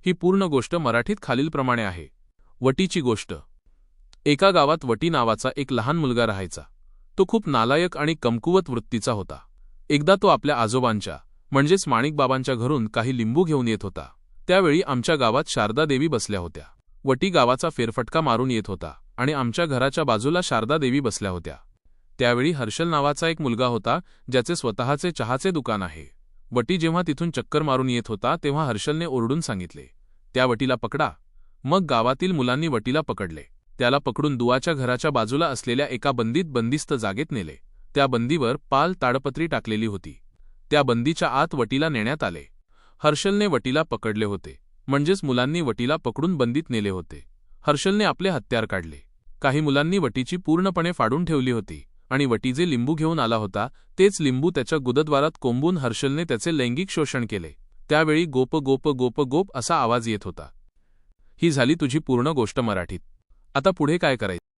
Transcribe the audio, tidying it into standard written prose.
ही पूर्ण गोष्ट मराठीत खालीलप्रमाणे आहे. वटीची गोष्ट. एका गावात वटी नावाचा एक लहान मुलगा राहायचा. तो खूप नालायक आणि कमकुवत वृत्तीचा होता. एकदा तो आपल्या आजोबांच्या म्हणजेच माणिकबाबांच्या घरून काही लिंबू घेऊन येत होता. त्यावेळी आमच्या गावात शारदा देवी बसल्या होत्या. वटी गावाचा फेरफटका मारून येत होता आणि आमच्या घराच्या बाजूला शारदा देवी बसल्या होत्या. त्यावेळी हर्षल नावाचा एक मुलगा होता, ज्याचे स्वतःचे चहाचे दुकान आहे. वटी जेव्हा तिथून चक्कर मारून येत होता तेव्हा हर्षलने ओरडून सांगितले, "त्या वटीला पकडा." मग गावातील मुलांनी वटीला पकडले. त्याला पकडून दुवाच्या घराच्या बाजूला असलेल्या एका बंदिस्त जागेत नेले. त्या बंदीवर पाल ताडपत्री टाकलेली होती. त्या बंदीच्या आत वटीला नेण्यात आले. हर्षलने वटीला पकडले होते, म्हणजेच मुलांनी वटीला पकडून बंदीत नेले होते. हर्षलने आपले हत्यार काढले. काही मुलांनी वटीची पूर्णपणे फाडून ठेवली होती आणि वटी जे लिंबू घेऊन आला होता तेच लिंबू त्याच्या गुदद्वारात कोंबून हर्षलने त्याचे लैंगिक शोषण केले. त्यावेळी गोप गोप गोप गोप असा आवाज येत होता. ही झाली तुझी पूर्ण गोष्ट मराठीत. आता पुढे काय करायचे?